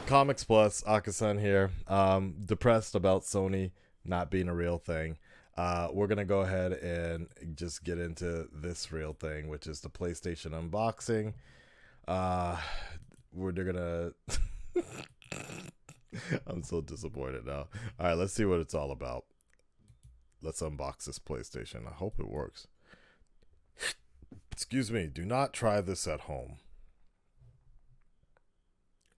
Comics Plus, Akasan here. Depressed about Sony not being a real thing. We're going to go ahead and just get into this real thing, which is the PlayStation unboxing. We're going to... I'm so disappointed now. All right, let's see what it's all about. Let's unbox this PlayStation. I hope it works. Excuse me. Do not try this at home.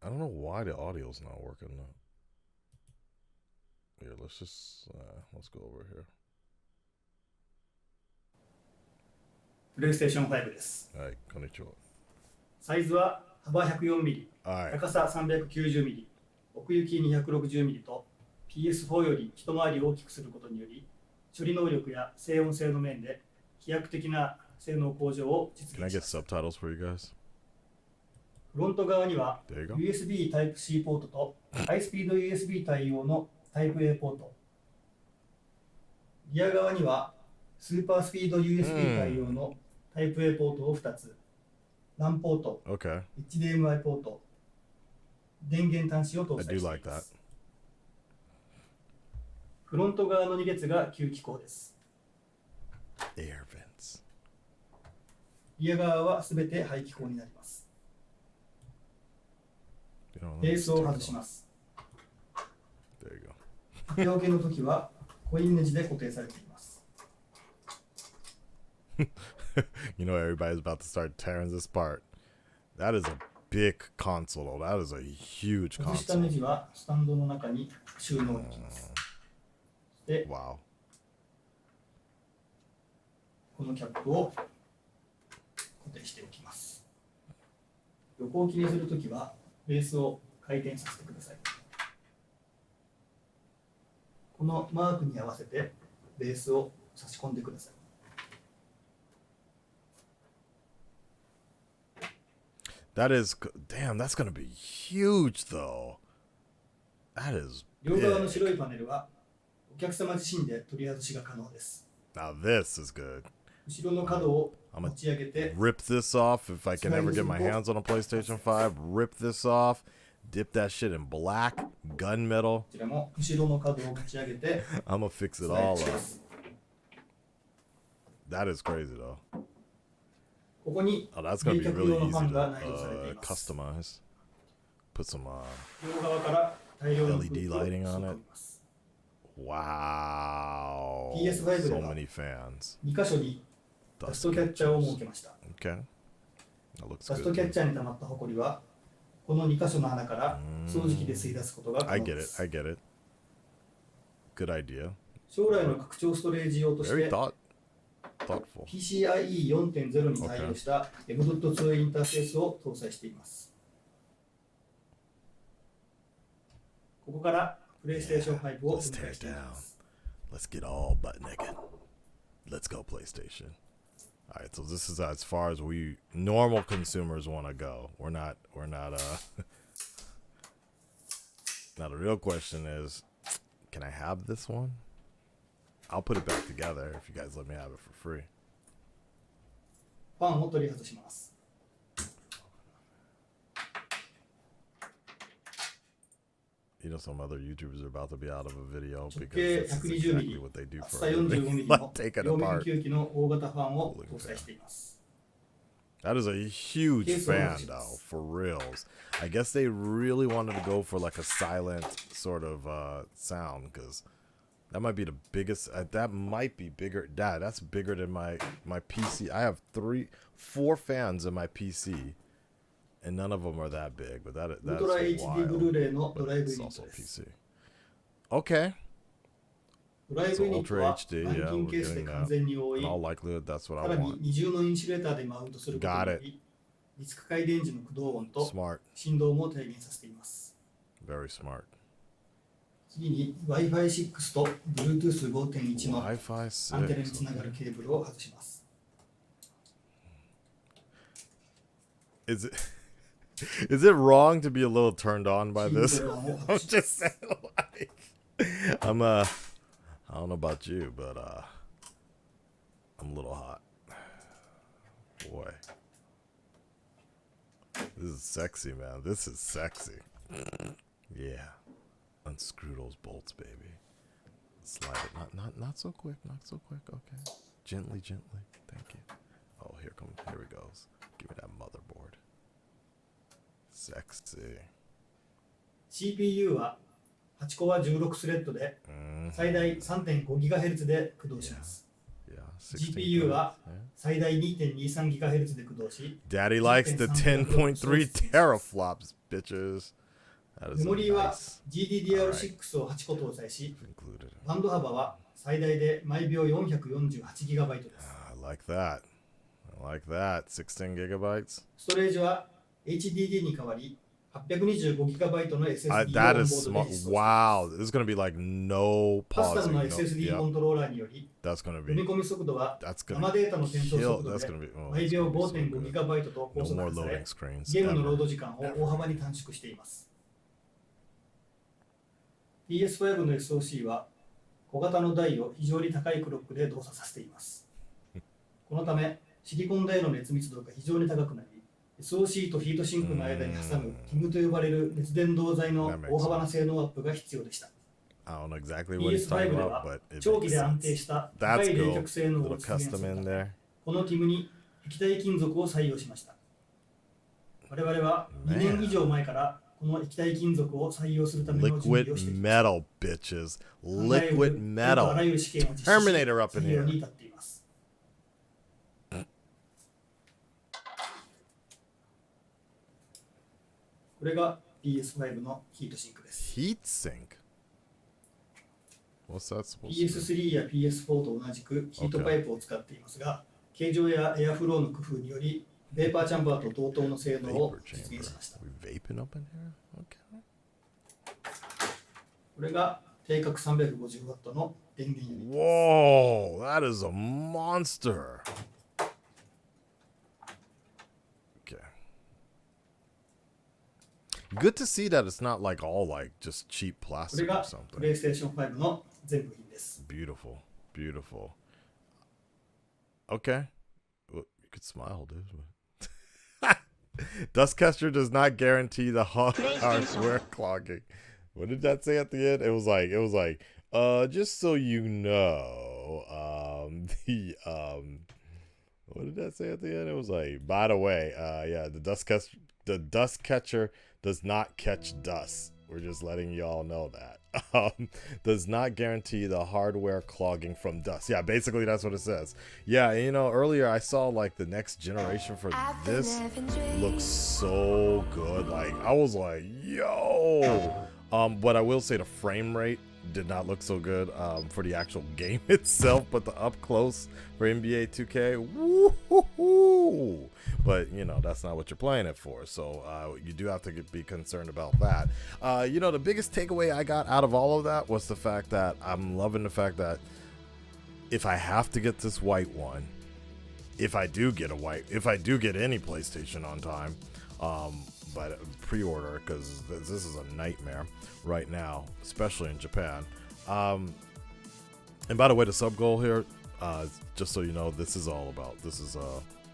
I don't know why the audio's not working now. Here, let's go over here. PlayStation 5です。はい、こんにちは。サイズは幅 104mm、はい。高さ 390mm、奥行き 260mm と PS4 より一回り大きくすることにより、処理能力や静音性の面で飛躍的な性能向上を実 Can I 現し get ます。 subtitles for you guys? フロント側には There you go. USB Type-C ポートとハイスピード USB 対応の Type-A ポート。リア側にはスーパースピード USB 対応の Type-A ポートを2つ、LAN ポート、Okay. HDMI ポート、電源端子を搭 I 載 do してい like ま that. す。フロント側の2列が吸気口です。 Air vents. リア側はすべて排気口になります。 You know, ベー let's スを take 外 it し off. ます。 There you go. 縦置きの時はコインネジで固定されています。 You know, everybody's about to start tearing this apart. That is a big console, though. That is a huge 外したネ console. ジはスタンドの中に収納できます。で、 Wow. このキャップを固定しておきます。横置きにするときはベースを回転させてください。このマークに合わせてベースを差し込んでください。 That is, damn, that's going to be huge, though. That is 両側の big. 白いパネルはお客様自身で取り外しが可能です。 Now, this is good. 後ろの角を I'm 持 going ち上げて to rip this off if I can ever get my hands on a PlayStation 5. Rip this off. Dip that shit in black, gunmetal. こちらも後ろの角を持ち上げて I'm going to fix ス it ライド all しま up. す。 That is crazy, though. ここに Oh, that's 冷 going to 却 be 用 really のフ easy ァン to が内蔵されています。 customize. Put some 両側から大量の LED 空気を lighting on 吸い込 it. みます。 wow. PS5 So では many fans. 2箇所にダストキャッチャーを設けました。 Okay. That looks ダスト good. キャッチャーに溜まったホコリはこの2箇所の穴から掃除機で吸い出すことが可 I 能 get で it. す。 I get it. Good idea. 将来の拡張ストレージ用とし Very て thoughtful. PCIe 4.0 に対応した M.2 インターフェースを搭載しています。ここから PlayStation 5を Let's 分 tear 解 it していき down. ます。 Let's get all butt naked. Let's go PlayStation. All right, so this is as far as we normal consumers want to go. We're not Now the real question is, can I have this one? I'll put it back together if you guys let me have it for free. ファンを取り外します。 You know, some other YouTubers are about to be out of a video 直 because 径 this is 120mm exactly what they do 厚 for さ a living. 45mm Like の take it 両面 apart. 吸気の大型ファンを搭載しています。 That is a huge Case fan, of- though, for reals. I guess they really wanted to go for like a silent sort of sound, because that might be the biggest. That might be bigger. That's bigger than my PC. I have 4 fans in my PC, and none of them are that big. But ウル that's トラ HD ブルー wild. レイのド But ライブ it's ユニッ also トです。 PC. Okay, ドライブ so ユニット Ultra は HD. 板 Yeah, 金 we're ケースで getting 完 that. 全に覆い、 In all likelihood, that's what さ I らに want. 二重のインシュレーターでマウントすることに Got よ it. り、ディスク回電時の駆動音と Smart, 振動も低減させています。 very smart. 次に Wi-Fi 6と Bluetooth 5.1の Wi-Fi アンテナに 6. つながるケーブルを外します。 Is it is it wrong to be a little turned on by キー this? ボードを I'm 外します just saying, like, I don't know about you, but I'm a little hot. Boy, this is sexy, man. This is sexy. Yeah. Unscrew those bolts, baby. Slide it. Not so quick. Not so quick. Okay. Gently, gently. Thank you. Oh, here it goes. Give me that motherboard. Sexy. CPU は8コア16スレッドで最大 3.5GHz で駆動します。GPU は最大 2.23GHz で駆動し、Daddy likes the 10.3 teraflops, bitches. メモリーは GDDR6 を8個搭載し、バンド幅は最大で毎秒 448GB です。I like that. I like that. 16 gigabytes. ストレージは HDD に代わり 825GB の SSD をオンボードで実装します。Wow, this is going to be like no カスタ pausing. ムの SSD コントローラーにより、 That's going to 読み be 込み速度は that's going 生 to データの転送速度 that's で going to be 毎秒 so good.5.5GB と高 No 速 more 化され、 loading screens. ゲームのロー Ever. ド時間を大幅に短縮しています。PS5 の SoC は小型の台を非常に高いクロックで動作させています。このため、シリコン台の熱密度が非常に高くなり、SoC とヒートシンクの間に挟む TIM と呼ばれる熱伝導材の大幅な性能アップが必要でした。I don't know exactly what he's PS5 で talking は about, but it 長期 makes で安 sense. 定した高 That's い冷 cool. 却性能を Little 実現す custom る in ため、 there. この TIM に液体金属を採用しました。我々は2年以上前からこの液体金属を採用するための準備を Liquid しています。 metal, bitches. Liquid あらゆ metal. る試験を実施し、 Terminator up in 作業 here. に至っています。これが PS5 のヒートシンクです。 Heat sink. What's that supposed to be? PS3 や PS4 と同じくヒートパイプを使っていますが、形状やエアフローの工夫により、ベーパーチャンバーと同等の性能を Vapor 実 chamber. 現しました。 We vaping up in here? Okay. これが定格 350W の電源ユニットです。 Whoa, that is a monster. Okay. Good to see that it's not like all like just cheap これ plastic が or プレイ something. ステーション5の全部品です。 Beautiful, beautiful. Okay. Well, you could smile, dude. Dust catcher does not guarantee the hardware clogging. What did that say at the end? It was like, just so you know, what did that say at the end? It was like, by the way, yeah, the dust catcher does not catch dust. We're just letting y'all know that. Does not guarantee the hardware clogging from dust. Yeah, basically that's what it says. Yeah, you know, earlier I saw like the next generation for this looks so good. Like I was like, yo. But I will say the frame rate did not look so good for the actual game itself, but the up close for NBA 2K, woo-hoo-hoo. But you know that's not what you're playing it for, so you do have to be concerned about that. You know, the biggest takeaway I got out of all of that was the fact that I'm loving the fact that if I have to get this white one, if I do get any PlayStation on time, but pre-order, because this is a nightmare right now, especially in Japan. And by the way, the sub goal here, just so you know, this is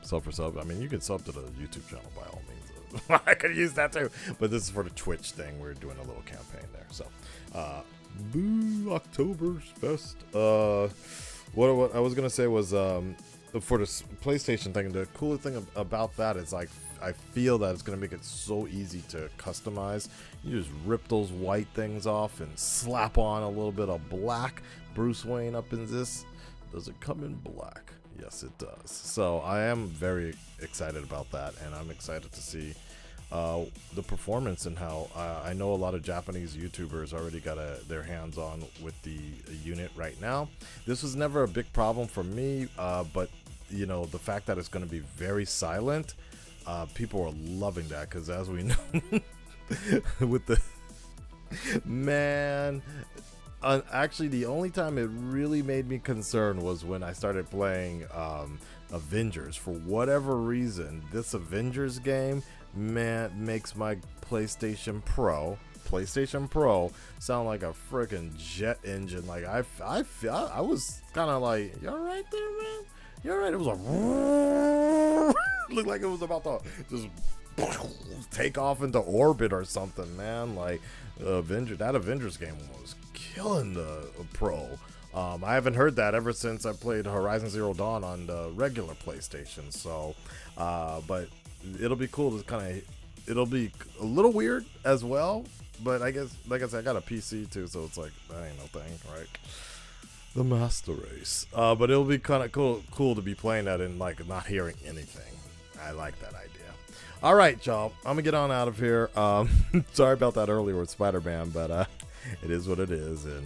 sub for sub. I mean, you can sub to the YouTube channel by all means. I could use that too, but this is for the Twitch thing. We're doing a little campaign there. So, boo, Oktoberfest. What I was gonna say was for the PlayStation thing. The cool thing about that is like, I feel that it's going to make it so easy to customize. You just rip those white things off and slap on a little bit of black. Bruce Wayne up in this. Does it come in black? Yes, it does. So I am very excited about that, and I'm excited to see the performance and how I know a lot of Japanese YouTubers already got their hands on with the unit right now. This was never a big problem for me, but you know, the fact that it's going to be very silent, people are loving that, because as we know, with the man, actually the only time it really made me concerned was when I started playing Avengers. For whatever reason, this Avengers game, man, makes my PlayStation Pro sound like a freaking jet engine. Like I was kind of like, you all right there, man? You all right? It was like looked like it was about to just take off into orbit or something, man. Like that Avengers game was killing the Pro. I haven't heard that ever since I played Horizon Zero Dawn on the regular PlayStation. So, but it'll be cool to it'll be a little weird as well. But I guess, like I said, I got a PC too, so it's like, that ain't no thing, right? The Master Race. But it'll be kind of cool to be playing that and like not hearing anything. I like that idea. All right, y'all. I'm gonna get on out of here. Sorry about that earlier with Spider-Man, but it is what it is, and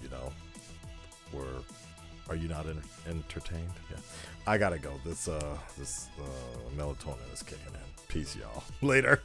you know, are you not entertained? Yeah. I gotta go. This melatonin is kicking in. Peace, y'all. Later.